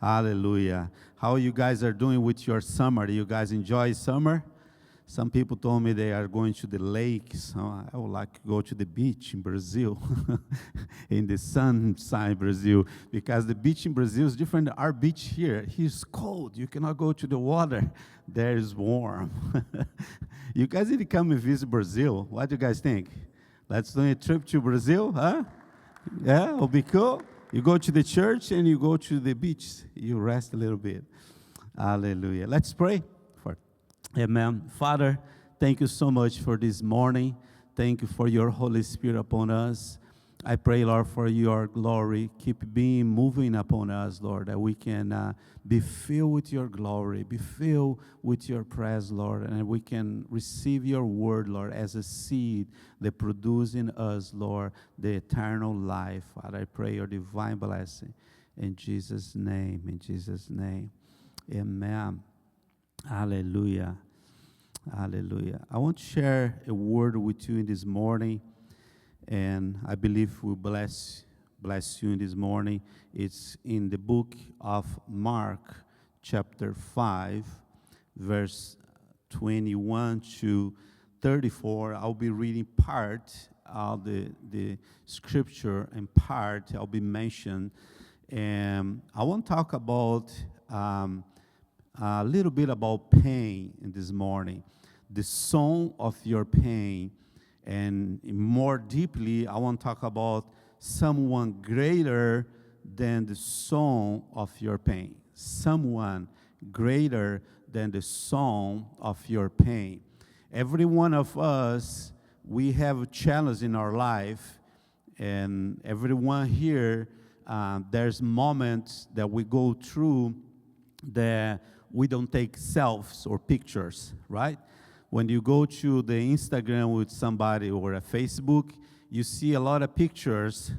Hallelujah. How you guys are doing with your summer? Do you guys enjoy summer? Some people told me they are going to the lake. So I would like to go to the beach in Brazil, in the sunshine Brazil, because the beach in Brazil is different than our beach here. Here's cold. You cannot go to the water. There is warm. You guys need to come and visit Brazil. What do you guys think? Let's do a trip to Brazil, huh? Yeah, it'll be cool. You go to the church and you go to the beach. You rest a little bit. Hallelujah. Let's pray. Amen. Father, thank you so much for this morning. Thank you for your Holy Spirit upon us. I pray, Lord, for your glory. Keep being moving upon us, Lord, that we can be filled with your glory, be filled with your presence, Lord, and we can receive your word, Lord, as a seed that produces in us, Lord, the eternal life. Father, I pray your divine blessing in Jesus' name, in Jesus' name. Amen. Hallelujah. Hallelujah. I want to share a word with you in this morning, and I believe will bless you in this morning. It's in the book of Mark, chapter 5, verse 21 to 34. I'll be reading part of the scripture, and part I'll be mentioned. And I want to talk about a little bit about pain in this morning, the song of your pain. And more deeply, I want to talk about someone greater than the song of your pain. Someone greater than the song of your pain. Every one of us, we have a challenge in our life, and everyone here, there's moments that we go through that we don't take selfies or pictures, right? When you go to the Instagram with somebody or a Facebook, you see a lot of pictures,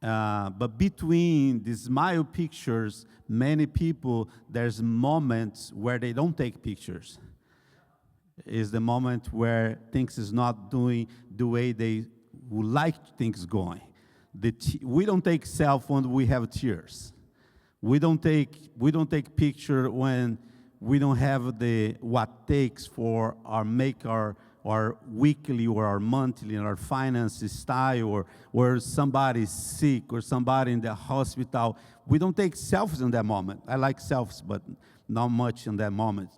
but between the smile pictures, many people, there's moments where they don't take pictures. It's the moment where things is not doing the way they would like things going. We don't take selfies when we have tears. We don't take picture when we don't have the what takes for our weekly or our monthly and our finances style, or where somebody's sick or somebody in the hospital. We don't take selfies in that moment. I like selfies, but not much in that moment.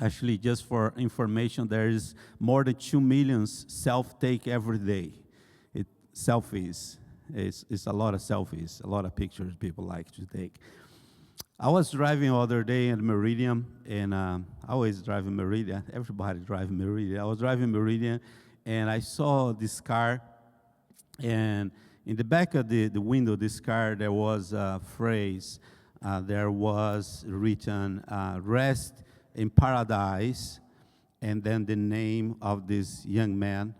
Actually, just for information, there is more than 2 million self-take every day. Selfies. It's a lot of selfies, a lot of pictures people like to take. I was driving the other day in Meridian, and I always drive in Meridian. Everybody drives Meridian. I was driving Meridian, and I saw this car, and in the back of the window of this car, there was a phrase. There was written, "Rest in paradise," and then the name of this young man.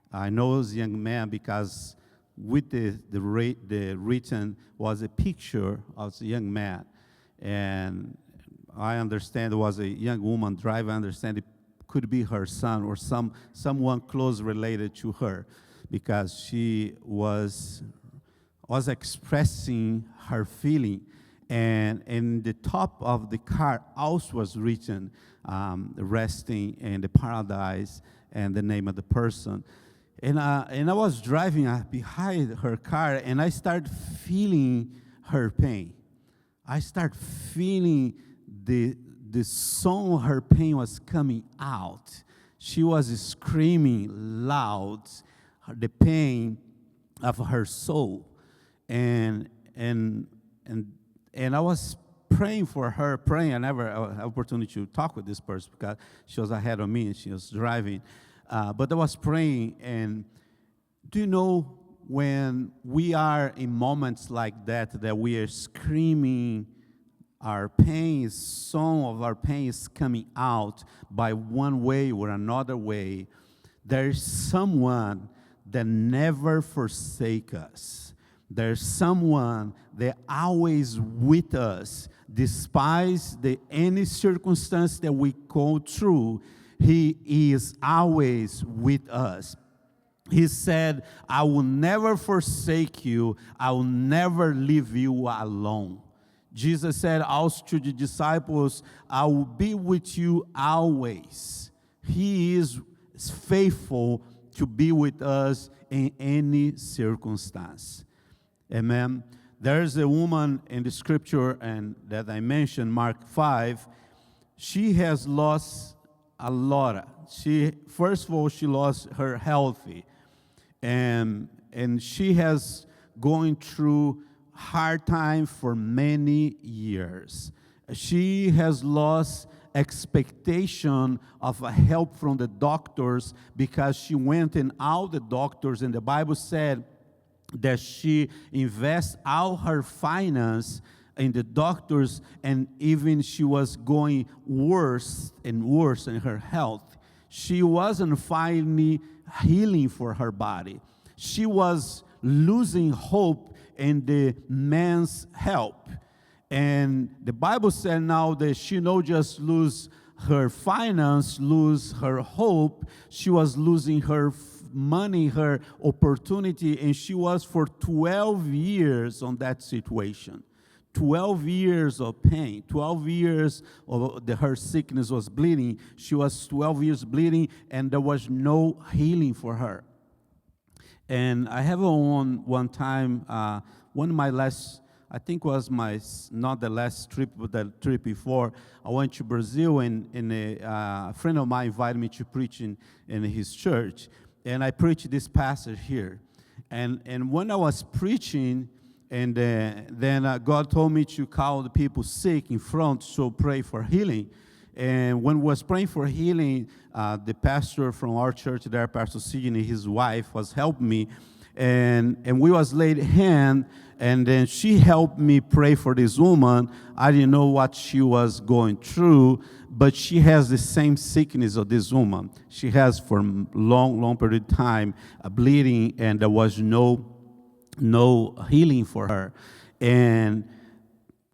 I know this young man because with the written was a picture of the young man. And I understand it was a young woman driving. I understand it could be her son or someone close related to her, because she was expressing her feeling. And in the top of the car also was written, resting in the paradise, and the name of the person. And I was driving behind her car, and I started feeling her pain. I started feeling the song her pain was coming out. She was screaming loud, the pain of her soul. And I was praying for her, praying. I never had an opportunity to talk with this person because she was ahead of me and she was driving. But I was praying, and do you know when we are in moments like that we are screaming, our pain, song of our pain is coming out by one way or another way, there is someone that never forsake us. There's someone that always with us, despite any circumstance that we go through. He is always with us. He said, "I will never forsake you. I will never leave you alone." Jesus said also to the disciples, I will be with you always. He is faithful to be with us in any circumstance. Amen. There's a woman in the scripture and that I mentioned, Mark 5. She has lost a lot. First of all, she lost her health. And she has going through hard time for many years. She has lost expectation of help from the doctors because she went in all the doctors, and the Bible said that she invests all her finance in the doctors, and even she was going worse and worse in her health. She wasn't finding healing for her body. She was losing hope in the man's help. And the Bible said now that she not just lose her finance, lose her hope, she was losing her money, her opportunity, and she was for 12 years on that situation. 12 years of pain, 12 years of her sickness was bleeding. She was 12 years bleeding, and there was no healing for her. And I have one time, one of my last, I think was my, not the last trip, but the trip before, I went to Brazil, and a friend of mine invited me to preach in his church. And I preached this passage here. And when I was preaching, and then God told me to call the people sick in front, so pray for healing. And when we was praying for healing, the pastor from our church there, Pastor Sidney, his wife, was helping me. And we was laid hand, and then she helped me pray for this woman. I didn't know what she was going through, but she has the same sickness of this woman. She has for long period of time bleeding, and there was no healing for her. And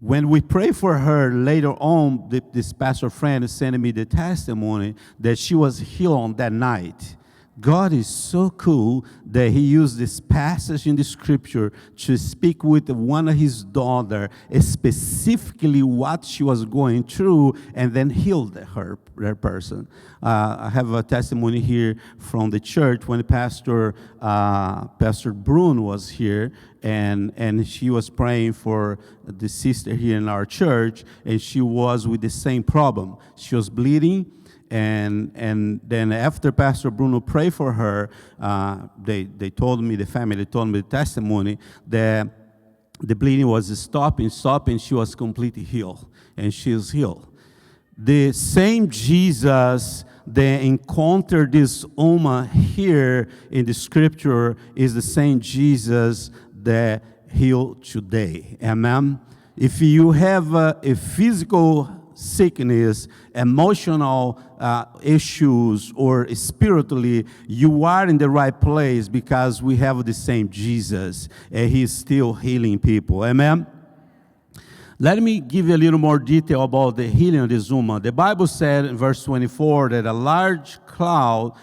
when we pray for her later on, this pastor friend sent me the testimony that she was healed on that night. God is so cool that he used this passage in the scripture to speak with one of his daughter, specifically what she was going through, and then healed her person. I have a testimony here from the church when Pastor Brun was here, and she was praying for the sister here in our church, and she was with the same problem. She was bleeding. And then after Pastor Bruno prayed for her, they told me, the family told me the testimony that the bleeding was stopping, she was completely healed, and she is healed. The same Jesus that encountered this woman here in the scripture is the same Jesus that healed today. Amen? If you have a physical sickness, emotional issues, or spiritually, you are in the right place because we have the same Jesus, and he's still healing people. Amen? Let me give you a little more detail about the healing of this woman. The Bible said in verse 24 that a large cloud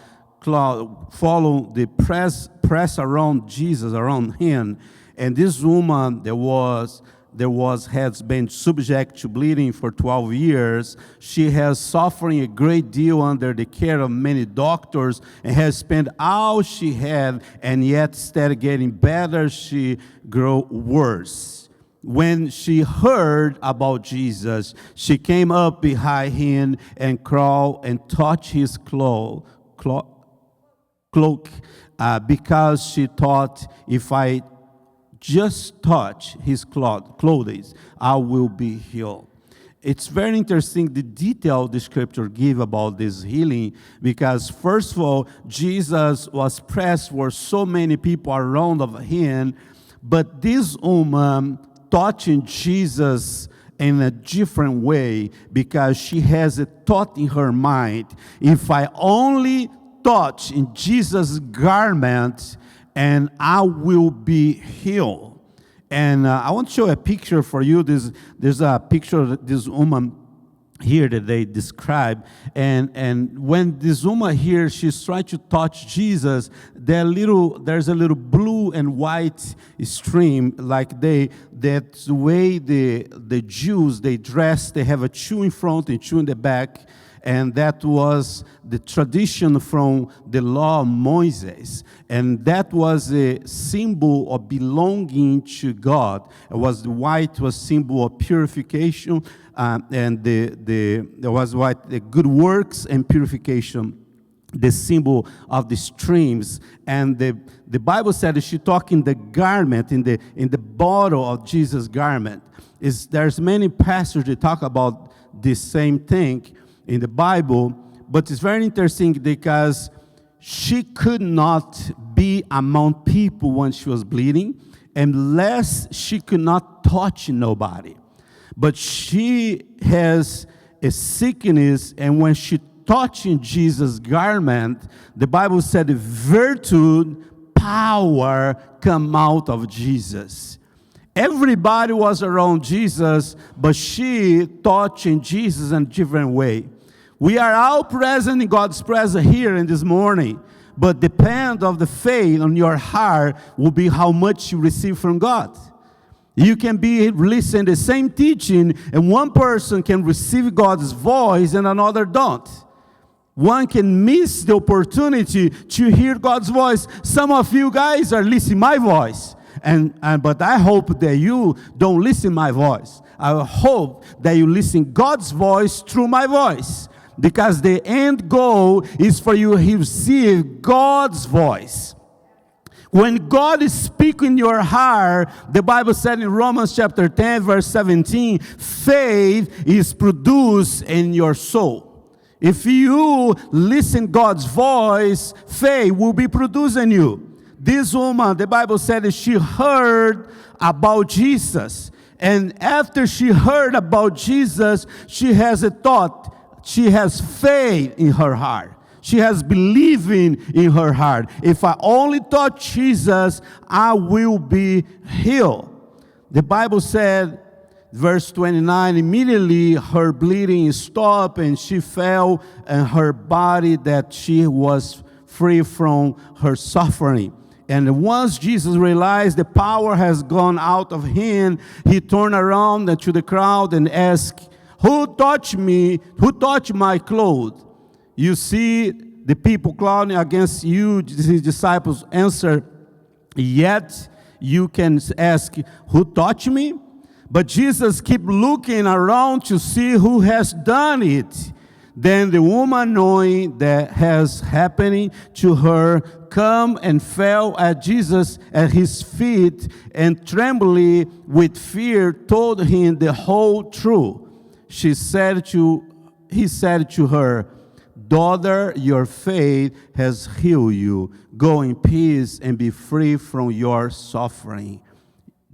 followed the press around Jesus, around him, and this woman has been subject to bleeding for 12 years. She has suffering a great deal under the care of many doctors and has spent all she had, and yet instead of getting better, she grew worse. When she heard about Jesus, she came up behind him and crawled and touched his cloak, because she thought, if I just touch his clothing, I will be healed. It's very interesting the detail the scripture give about this healing, because first of all, Jesus was pressed for so many people around of him, but this woman touching Jesus in a different way, because she has a thought in her mind, if I only touch in Jesus' garment, and I will be healed. And I want to show a picture for you. There's a picture of this woman here that they describe. And when this woman here, she's trying to touch Jesus, there's a little blue blue and white stream, like that's the way the Jews, they dress, they have a two in front and two in the back, and that was the tradition from the law of Moses. And that was a symbol of belonging to God. It was the white was symbol of purification, and there was white, the good works and purification, the symbol of the streams. And the Bible said, she talked in the garment, in the bottle of Jesus' garment. There's many passages that talk about this same thing in the Bible, but it's very interesting because she could not be among people when she was bleeding, unless she could not touch nobody. But she has a sickness, and when she touching Jesus' garment, the Bible said virtue, power come out of Jesus. Everybody was around Jesus, but she touching Jesus in a different way. We are all present in God's presence here in this morning, but depend of the faith on your heart will be how much you receive from God. You can be listening the same teaching, and one person can receive God's voice and another don't. One can miss the opportunity to hear God's voice. Some of you guys are listening my voice, but I hope that you don't listen my voice. I hope that you listen God's voice through my voice, because the end goal is for you to receive God's voice. When God is speaking in your heart, the Bible said in Romans chapter 10, verse 17, faith is produced in your soul. If you listen God's voice, faith will be produced in you. This woman, the Bible said that she heard about Jesus. And after she heard about Jesus, she has a thought. She has faith in her heart. She has believing in her heart. If I only touch Jesus, I will be healed. The Bible said, verse 29, immediately her bleeding stopped and she felt in her body that she was free from her suffering. And once Jesus realized the power has gone out of him, he turned around to the crowd and asked, who touched me? Who touched my clothes? You see the people clowning against you. His disciples answer, yet you can ask, who touched me? But Jesus kept looking around to see who has done it. Then the woman, knowing that has happening to her, come and fell at Jesus at his feet, and trembling with fear told him the whole truth. He said to her, daughter, your faith has healed you. Go in peace and be free from your suffering.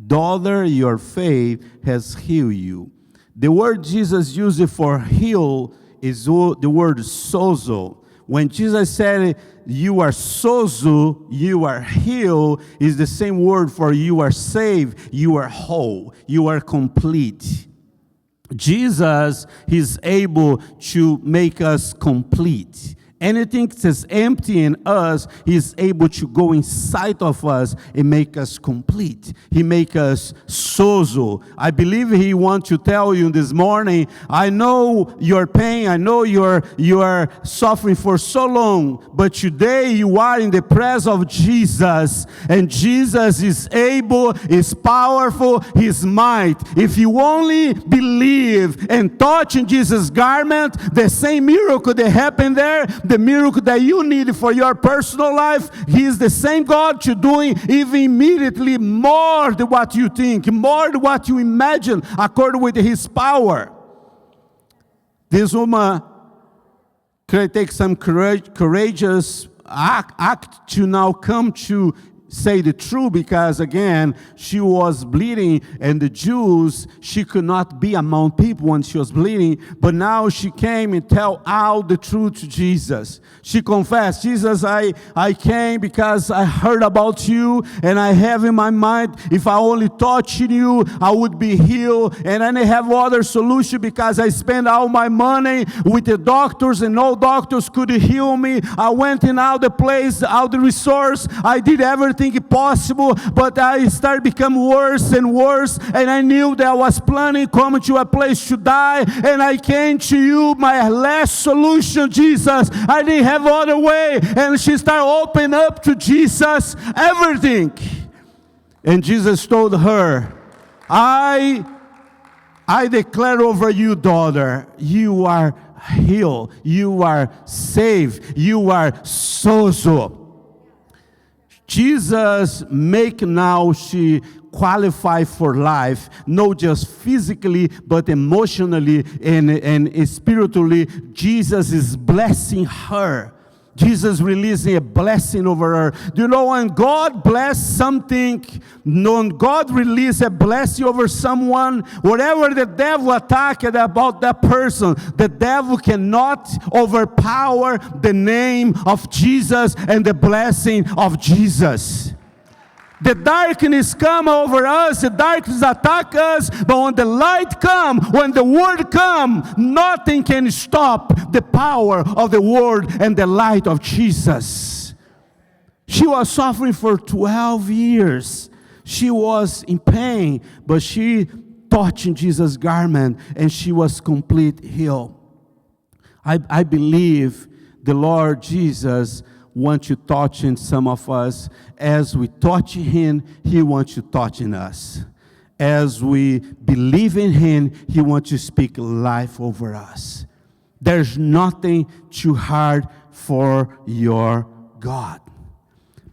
Daughter, your faith has healed you. The word Jesus used for heal is the word sozo. When Jesus said, you are sozo, you are healed, is the same word for you are saved, you are whole, you are complete. Jesus is able to make us complete. Anything that's empty in us, he's able to go inside of us and make us complete. He make us sozo. I believe he wants to tell you this morning, I know your pain, I know you are suffering for so long, but today you are in the presence of Jesus, and Jesus is able, is powerful, his might. If you only believe and touch in Jesus' garment, the same miracle that happened there, the miracle that you need for your personal life, he is the same God to doing even immediately more than what you think, more than what you imagine, according with his power. This woman can take some courageous act to now come to say the truth, because again, she was bleeding, and the Jews, she could not be among people when she was bleeding, but now she came and tell all the truth to Jesus. She confessed, Jesus, I came because I heard about you, and I have in my mind, if I only touch you, I would be healed, and I didn't have other solution because I spent all my money with the doctors, and no doctors could heal me. I went in all the place, all the resource, I did everything think possible, but I started becoming worse and worse, and I knew that I was planning coming to a place to die, and I came to you, my last solution, Jesus. I didn't have other way. And she started opening up to Jesus everything. And Jesus told her, I declare over you, daughter, you are healed, you are saved, you are sozo. Jesus make now she qualify for life, not just physically, but emotionally and spiritually. Jesus is blessing her. Jesus releasing a blessing over her. Do you know when God bless something, when God release a blessing over someone, whatever the devil attacked about that person, the devil cannot overpower the name of Jesus and the blessing of Jesus. The darkness come over us, the darkness attack us, but when the light come, when the word come, nothing can stop the power of the word and the light of Jesus. She was suffering for 12 years. She was in pain, but she touched Jesus' garment and she was complete healed. I believe the Lord Jesus wants to touch in some of us. As we touch Him, He wants to touch in us. As we believe in Him, He wants to speak life over us. There's nothing too hard for your God.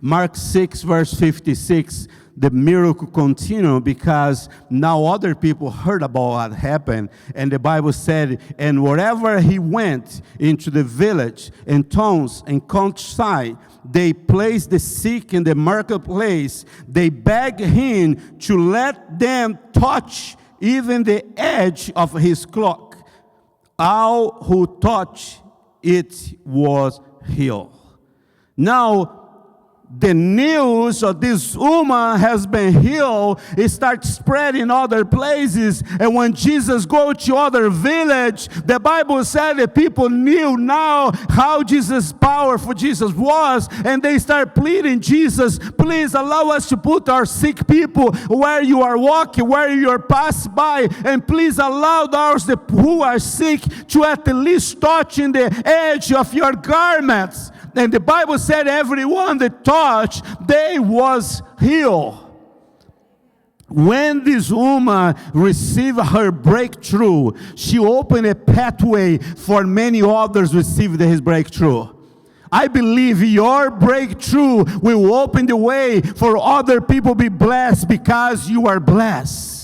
Mark 6 verse 56, the miracle continued because now other people heard about what happened. And the Bible said, and wherever he went into the village and towns and countryside, they placed the sick in the marketplace. They begged him to let them touch even the edge of his cloak. All who touched it was healed. Now, the news of this woman has been healed. It starts spreading other places. And when Jesus goes to other village, the Bible said that people knew now how Jesus, powerful Jesus was. And they start pleading, Jesus, please allow us to put our sick people where you are walking, where you are passing by. And please allow those who are sick to at least touch in the edge of your garments. And the Bible said everyone that touched, they was healed. When this woman received her breakthrough, she opened a pathway for many others to receive his breakthrough. I believe your breakthrough will open the way for other people to be blessed because you are blessed.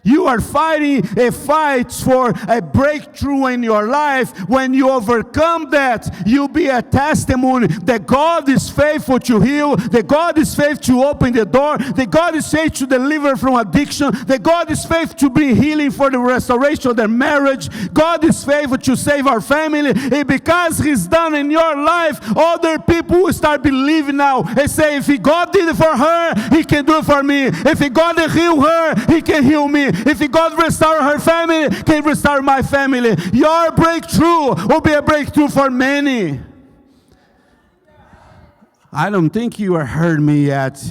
You are fighting a fight for a breakthrough in your life. When you overcome that, you'll be a testimony that God is faithful to heal, that God is faithful to open the door, that God is faithful to deliver from addiction, that God is faithful to bring healing for the restoration of their marriage. God is faithful to save our family. And because He's done in your life, other people will start believing now and say, if God did it for her, He can do it for me. If God heal her, He can heal me. If God restore her family, He can restore my family. Your breakthrough will be a breakthrough for many. I don't think you have heard me yet.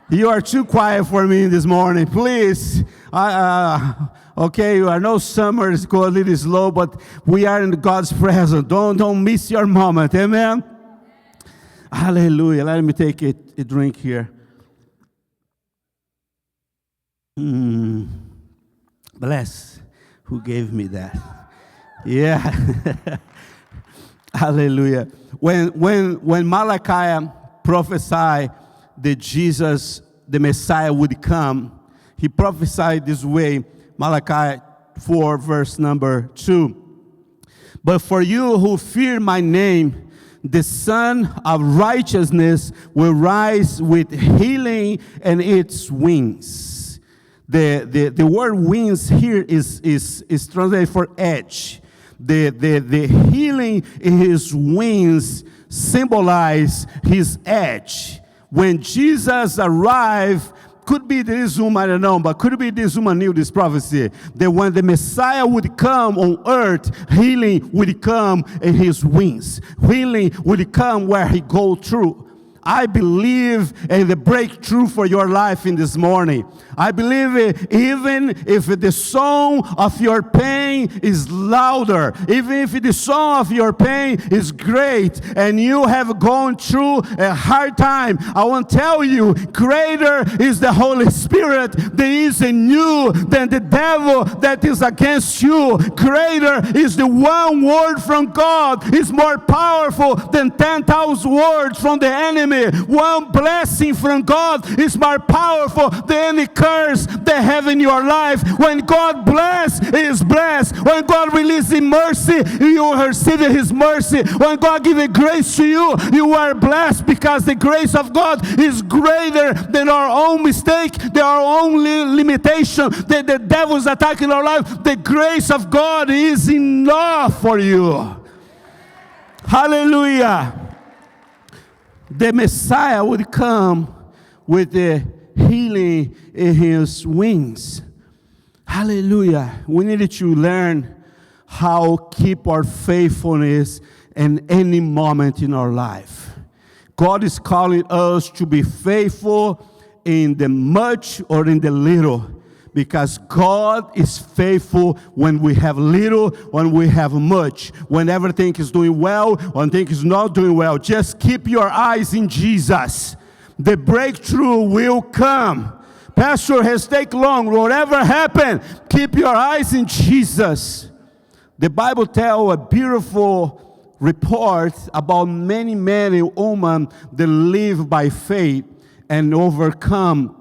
You are too quiet for me this morning. Please. Okay, I know summer is going a little slow, but we are in God's presence. Don't miss your moment. Amen? Hallelujah. Let me take a drink here. Bless who gave me that. Yeah. Hallelujah. When Malachi prophesied that Jesus, the Messiah, would come, he prophesied this way, Malachi 4, verse number 2. But for you who fear my name, the Son of Righteousness will rise with healing in its wings. The word wings here is translated for edge. The healing in his wings symbolize his edge. When Jesus arrived, could be this woman, I don't know, but could be this woman knew this prophecy, that when the Messiah would come on earth, healing would come in his wings. Healing would come where he go through. I believe in the breakthrough for your life in this morning. I believe even if the song of your pain is louder, even if the song of your pain is great, and you have gone through a hard time, I want to tell you, greater is the Holy Spirit that is in you than the devil that is against you. Greater is the one word from God is more powerful than 10,000 words from the enemy. One blessing from God is more powerful than any curse they have in your life. When God bless, He is blessed. When God releases mercy, you receive His mercy. When God gives grace to you, you are blessed because the grace of God is greater than our own mistake, than our own limitation, that the devil's attacking our life. The grace of God is enough for you. Hallelujah. The Messiah would come with the healing in His wings. Hallelujah. We needed to learn how keep our faithfulness in any moment in our life. God is calling us to be faithful in the much or in the little. Because God is faithful when we have little, when we have much, when everything is doing well, when things is not doing well. Just keep your eyes in Jesus. The breakthrough will come. Pastor, has taken long. Whatever happened, keep your eyes in Jesus. The Bible tells a beautiful report about many men and women that live by faith and overcome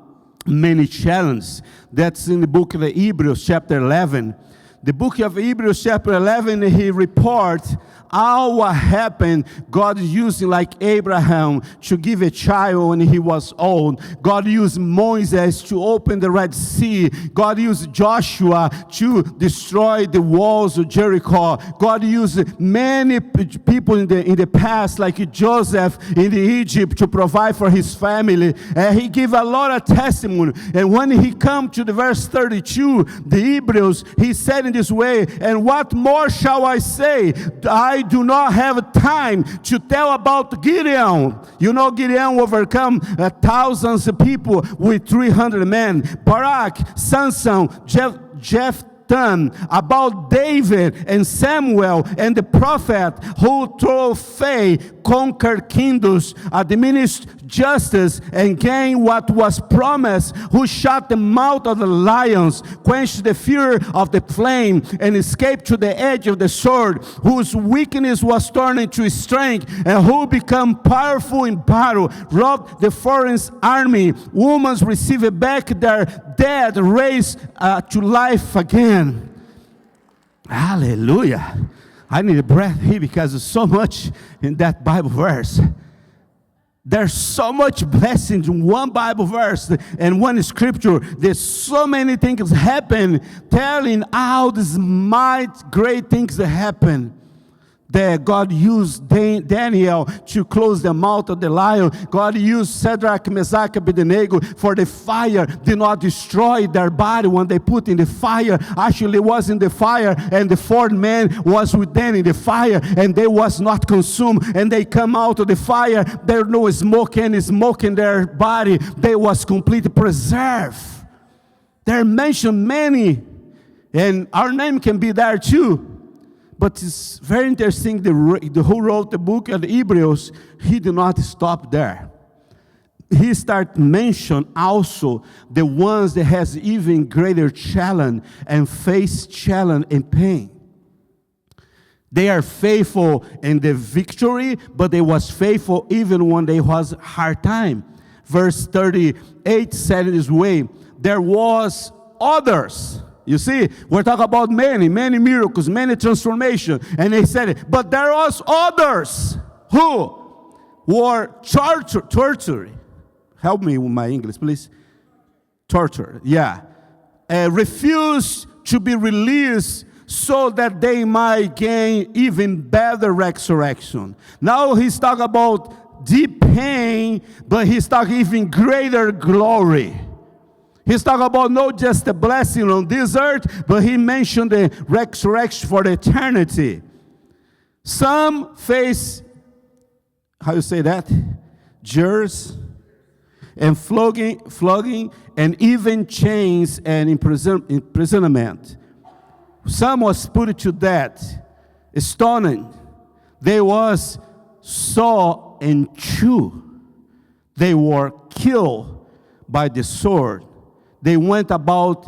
many challenges. That's in the book of Hebrews chapter 11. The book of Hebrews chapter 11, he reports all what happened. God using like Abraham to give a child when he was old. God used Moses to open the Red Sea. God used Joshua to destroy the walls of Jericho. God used many people in the past, like Joseph in Egypt, to provide for his family. And he gave a lot of testimony. And when he come to the verse 32, the Hebrews, he said in this way, and what more shall I say? I do not have time to tell about Gideon. You know, Gideon overcome thousands of people with 300 men. Barak, Samson, Jephthah, about David and Samuel and the prophet who through faith conquered kingdoms, diminished justice, and gained what was promised, who shut the mouth of the lions, quenched the fury of the flame, and escaped to the edge of the sword, whose weakness was turned into strength, and who became powerful in battle, robbed the foreign army. Women received back their dead, raised to life again. Hallelujah. I need a breath here because there's so much in that Bible verse. There's so much blessings in one Bible verse and one scripture. There's so many things happen, telling how these great things that happen. That God used Daniel to close the mouth of the lion. God used Shadrach, Meshach, Abednego for the fire did not destroy their body when they put in the fire. Actually, it was in the fire, and the fourth man was with them in the fire, and they was not consumed. And they come out of the fire. There no smoke, any smoke in their body. They was completely preserved. There mentioned many, and our name can be there too. But it's very interesting, the who wrote the book of the Hebrews, he did not stop there. He started mention also the ones that has even greater challenge and face challenge and pain. They are faithful in the victory, but they was faithful even when they was hard time. Verse 38 said it this way, there was others. You see, we're talking about many miracles, many transformations. And they said, but there was others who were tortured. Help me with my English, please. Tortured, yeah. Refused to be released so that they might gain even better resurrection. Now he's talking about deep pain, but he's talking even greater glory. He's talking about not just the blessing on this earth, but he mentioned the resurrection for the eternity. Some face, how you say that? jeers, and flogging, and even chains and imprisonment. Some was put to death, stoned. They was saw and chew. They were killed by the sword. They went about,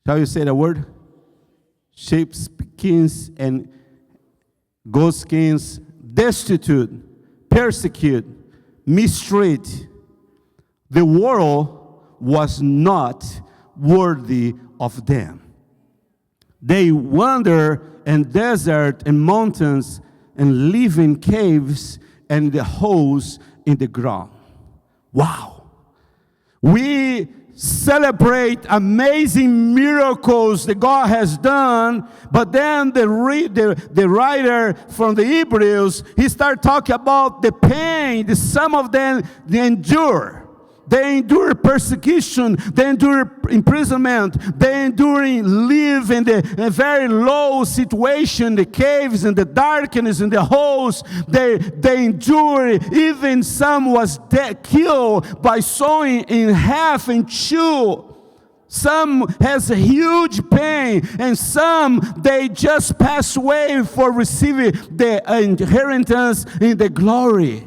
shall you say the word? Sheepskins and goatskins, destitute, persecuted, mistreated. The world was not worthy of them. They wander in desert and mountains and live in caves and the holes in the ground. Wow. We celebrate amazing miracles that God has done, but then the writer from the Hebrews, he started talking about the pain that some of them they endure. They endure persecution, they endure imprisonment, they live in a very low situation, the caves and the darkness and the holes. They endure, even some was killed by sawing in half and chew. Some has a huge pain, and some they just pass away for receiving the inheritance in the glory.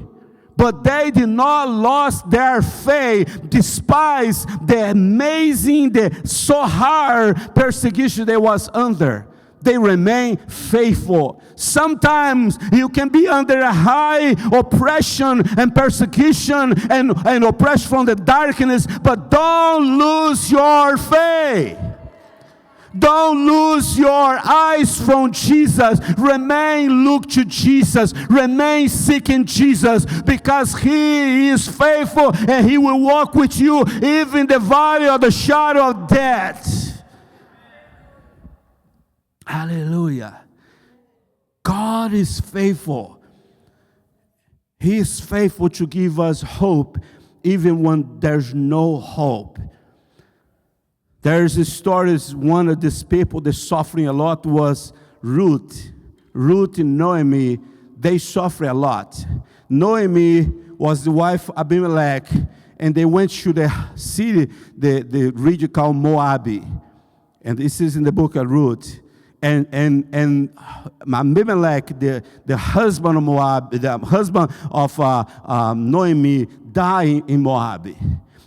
But they did not lose their faith, despite the amazing, the so hard persecution they was under. They remain faithful. Sometimes you can be under a high oppression and persecution and oppression from the darkness, but don't lose your faith. Don't lose your eyes from Jesus. Look to Jesus. Remain seeking Jesus, because He is faithful and He will walk with you even in the valley of the shadow of death. Hallelujah. God is faithful. He is faithful to give us hope even when there's no hope. There's a story, one of these people that's suffering a lot was Ruth. Ruth and Naomi, they suffer a lot. Naomi was the wife of Abimelech, and they went to the city, the region called Moab. And this is in the book of Ruth. And Abimelech, the husband of Moab, the husband of Naomi, died in Moab.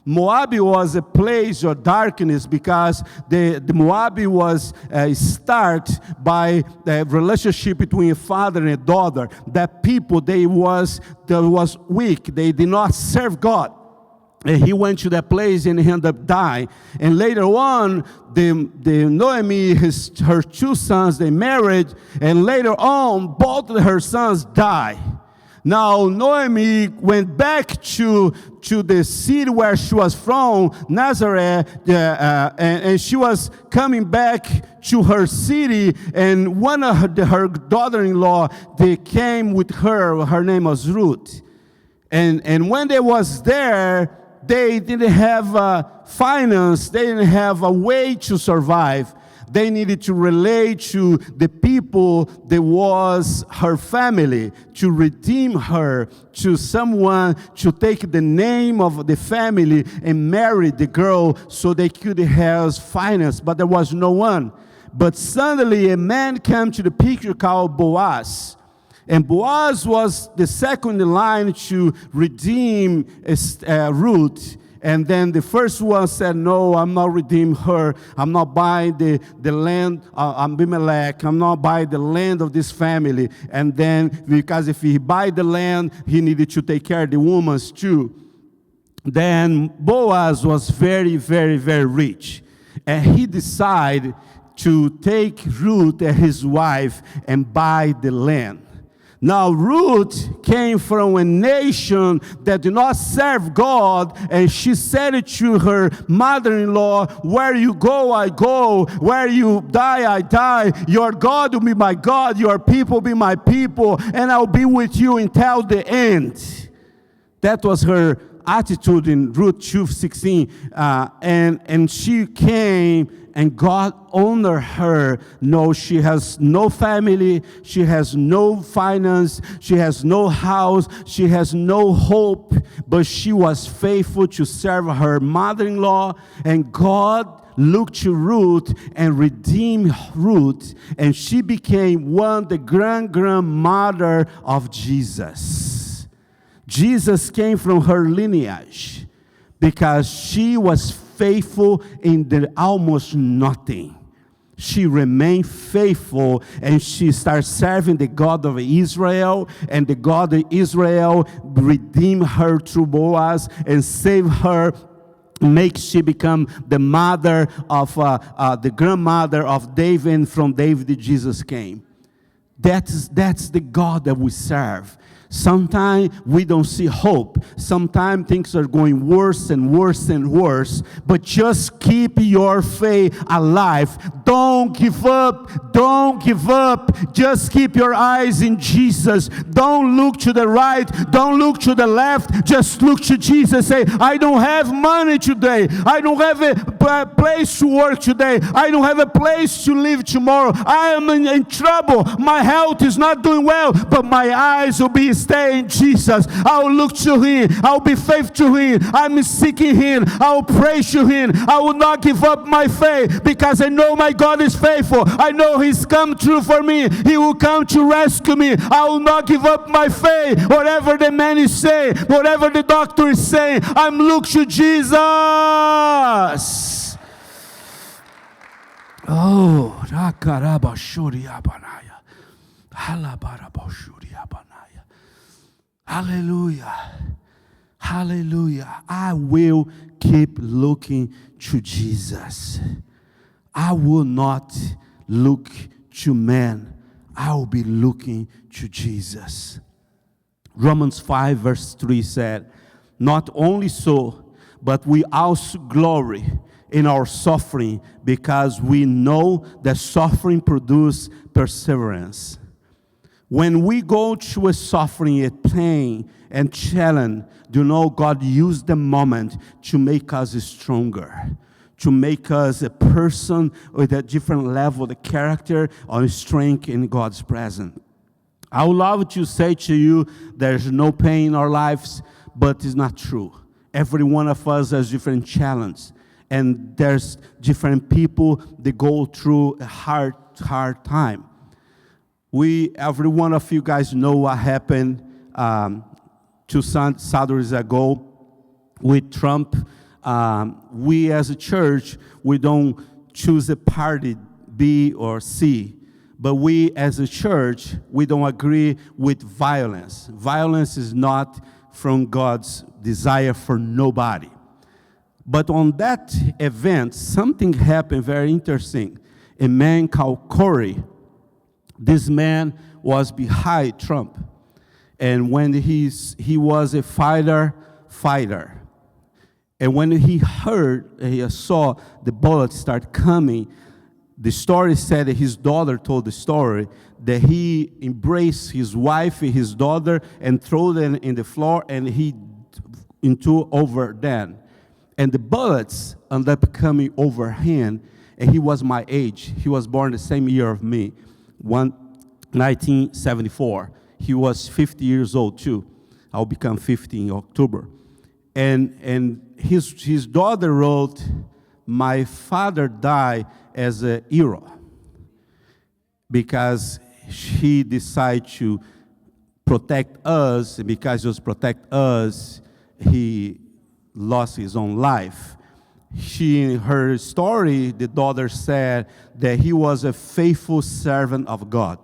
Moab was a place of darkness because the Moab was started by the relationship between a father and a daughter. That people, they was weak. They did not serve God. And he went to that place and he ended up dying. And later on, the Naomi, her two sons, they married. And later on, both of her sons died. Now, Naomi went back to the city where she was from, Nazareth, and she was coming back to her city, and one of her daughter-in-law, they came with her name was Ruth. And when they was there, they didn't have finance, they didn't have a way to survive. They needed to relate to the people that was her family, to redeem her, to someone to take the name of the family and marry the girl so they could have finance, but there was no one. But suddenly a man came to the picture called Boaz. And Boaz was the second in line to redeem Ruth. And then the first one said, no, I'm not redeeming her. I'm not buying the land of Abimelech. I'm not buying the land of this family. And then, because if he buy the land, he needed to take care of the women too. Then Boaz was very, very, very rich. And he decided to take Ruth as his wife and buy the land. Now, Ruth came from a nation that did not serve God, and she said to her mother-in-law, where you go, I go. Where you die, I die. Your God will be my God. Your people will be my people, and I'll be with you until the end. That was her attitude in Ruth 2:16, and she came, and God honored her. No, she has no family, she has no finance, she has no house, she has no hope, but she was faithful to serve her mother-in-law, and God looked to Ruth and redeemed Ruth, and she became the grandmother of Jesus. Jesus came from her lineage because she was faithful in the almost nothing. She remained faithful, and she started serving the God of Israel, and the God of Israel redeemed her through Boaz and saved her, make she become the mother of the grandmother of David. From David, Jesus came. That's the God that we serve. Sometimes we don't see hope. Sometimes things are going worse and worse and worse. But just keep your faith alive. Don't give up. Don't give up. Just keep your eyes in Jesus. Don't look to the right. Don't look to the left. Just look to Jesus. Say, I don't have money today. I don't have a place to work today. I don't have a place to live tomorrow. I am in trouble. My health is not doing well. But my eyes will be stay in Jesus. I will look to Him. I will be faithful to Him. I'm seeking Him. I will praise to Him. I will not give up my faith because I know my God is faithful. I know He's come true for me. He will come to rescue me. I will not give up my faith. Whatever the man is saying, whatever the doctor is saying, I'm looking to Jesus. Oh, hallelujah. Hallelujah. I will keep looking to Jesus. I will not look to man. I will be looking to Jesus. Romans 5 verse 3 said, not only so, but we also glory in our suffering because we know that suffering produces perseverance. When we go through a suffering, a pain, and challenge, you know God used the moment to make us stronger, to make us a person with a different level of character or strength in God's presence. I would love to say to you, there's no pain in our lives, but it's not true. Every one of us has different challenges, and there's different people that go through a hard time. Every one of you guys know what happened 2 Saturdays ago with Trump. We as a church, we don't choose a party B or C, but we as a church, we don't agree with violence. Violence is not from God's desire for nobody. But on that event, something happened very interesting. A man called Corey, this man was behind Trump. And when he was a fighter. And when he saw the bullets start coming, the story said that his daughter told the story that he embraced his wife and his daughter and threw them in the floor, and he into over them. And the bullets ended up coming over him, and he was my age. He was born the same year of me, 1974. He was 50 years old too. I'll become 50 in October. And his daughter wrote, my father died as a hero because he decided to protect us, and because he was protect us, he lost his own life. In her story, the daughter said that he was a faithful servant of God,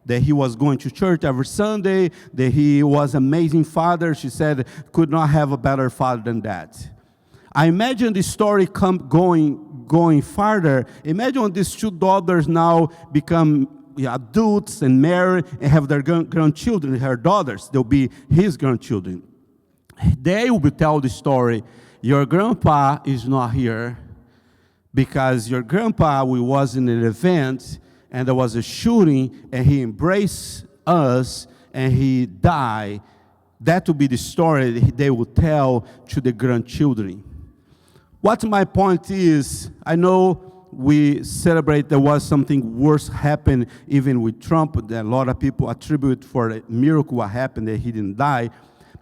that he was going to church every Sunday, that he was an amazing father. She said, could not have a better father than that. I imagine the story going farther. Imagine when these two daughters now become adults and married and have their grandchildren, her daughters. They'll be his grandchildren. They will tell the story, your grandpa is not here because your grandpa, we was in an event and there was a shooting and he embraced us and he died That will be the story they will tell to the grandchildren. What my point is, I know we celebrate there was something worse happened even with Trump. That a lot of people attribute for a miracle what happened that he didn't die.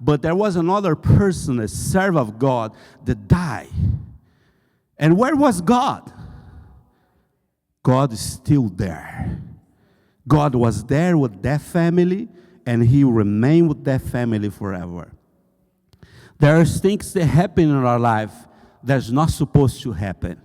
But there was another person, a servant of God, that died. And where was God? God is still there. God was there with that family, and he remained with that family forever. There are things that happen in our life that's not supposed to happen.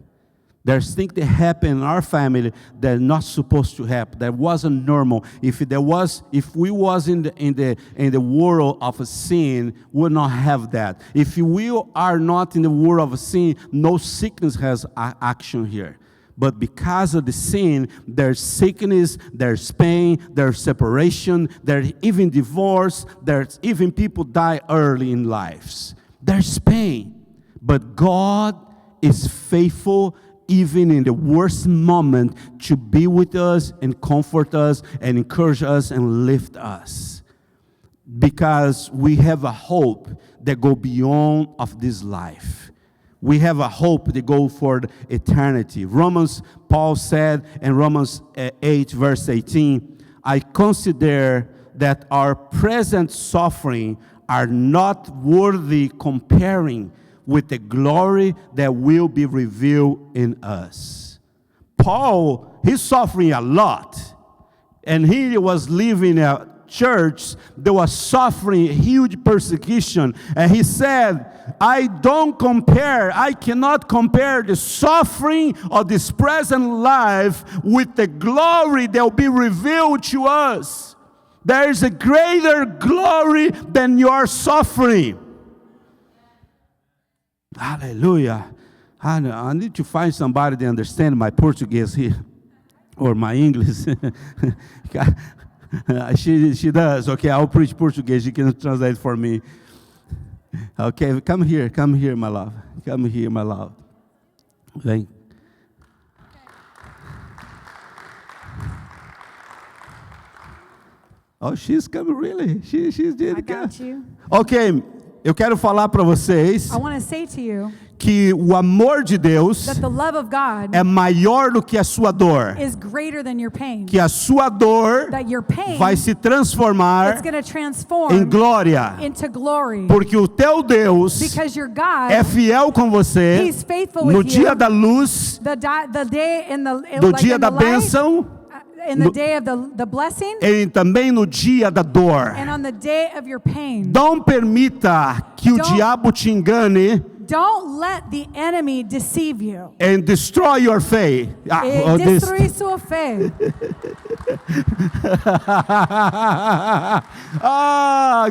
There's things that happen in our family that are not supposed to happen. That wasn't normal. If we was in the world of a sin, we would not have that. If we are not in the world of a sin, no sickness has action here. But because of the sin, there's sickness, there's pain, there's separation, there's even divorce, there's even people die early in lives. There's pain. But God is faithful even in the worst moment to be with us and comfort us and encourage us and lift us. Because we have a hope that goes beyond of this life. We have a hope to go for eternity. Paul said in Romans 8, verse 18, I consider that our present suffering are not worthy comparing with the glory that will be revealed in us. Paul, he's suffering a lot. And he was living a church that was suffering huge persecution. And he said, I cannot compare the suffering of this present life with the glory that will be revealed to us. There is a greater glory than your suffering. Hallelujah. I need to find somebody that understands my Portuguese here. Or my English. She does. Okay, I'll preach Portuguese. You can translate for me. Okay, come here, my love. Come here, my love. Vem. Oh, she's coming really. She's did. I got you. Ok, eu quero falar para vocês I want to say to you que o amor de Deus that the love of God é maior do que a sua dor. is greater than your pain. Que a sua dor That your pain vai se transformar is going to transform em glória. into glory. Porque o teu Deus Because your God, é fiel com você He's faithful no with dia you. da luz, The day in the no like dia in da the light, bênção, in the day of the blessing, e também no dia da dor. and on the day of your pain. Não permita que o Don't- diabo te engane Don't let the enemy deceive you. and destroy your faith. Destruir sua fé.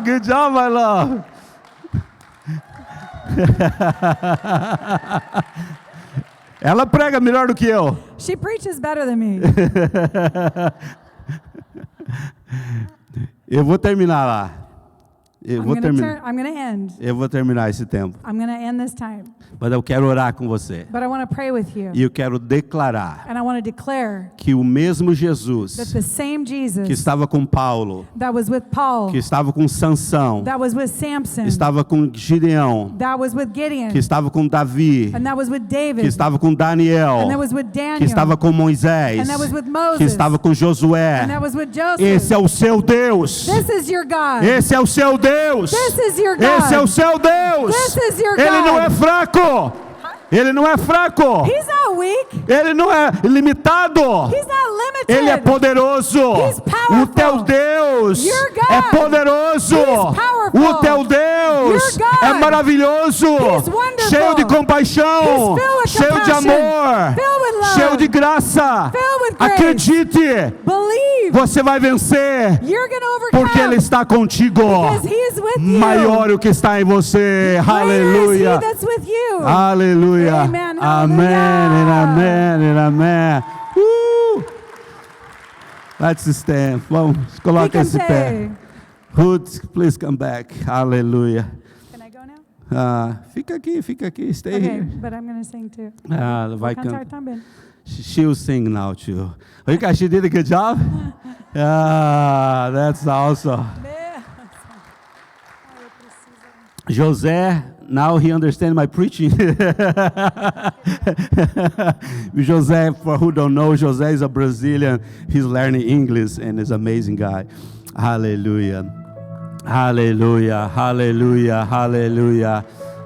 Good job, my love. Ela prega melhor do que eu. She preaches better than me. Eu vou terminar lá. Eu vou terminar. I'm going to end. Eu vou terminar esse tempo. I'm going to end this time. Mas eu quero orar com você. But I want to pray with you. E eu quero declarar And I want to declare que o mesmo that Jesus the same Jesus que estava com Paulo, that was with Paul, que estava com Sansão, that was with Samson, estava com Gideão, that was with Gideon, que estava com Davi, and that was with David, que estava com Daniel, and that was with Daniel, que estava com Moisés, and that was with Moses, que estava com Josué. and that was with Joceley. Esse é o seu Deus. This is your God. Esse é o seu Deus. This is your God. Esse é o seu Deus. This is your Ele God. não é fraco. Ele não é fraco. He's not weak. Ele não é limitado. He's not limited. Ele é poderoso. He's powerful. O teu Deus Your God. é poderoso. He's powerful. O teu Deus Your God. é maravilhoso. He's wonderful. Cheio de compaixão. He's filled with Cheio de compassion. amor. Filled with love. Cheio de graça. Filled with grace. Acredite. Believe. Você vai vencer. You're going to overcome. Porque Ele está contigo. Because He is with you. Maior o que está em você. Greater Aleluia. is He that's with you. Aleluia. Amen. Amém. And amém. And amém. Let's stand. Vamos, coloca esse pé. Hood, please come back. Aleluia. Can I go now? Fica aqui. Stay Okay, here. but I'm going to sing too. Vai Cantar cantar. também. She'll sing now too. Rika, she did a good job. That's awesome. José, now he understands my preaching. José, for who don't know, José is a Brazilian. He's learning English and is an amazing guy. Hallelujah. Hallelujah. Hallelujah. Hallelujah.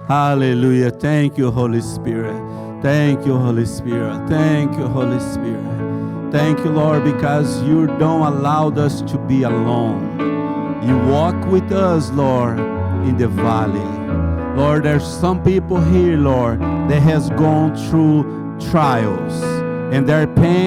Hallelujah. Thank you, Holy Spirit. Thank you, Holy Spirit. Thank you, Holy Spirit. Thank you, Lord, because you don't allow us to be alone. You walk with us, Lord, in the valley. Lord, there's some people here, Lord, that has gone through trials, and their pain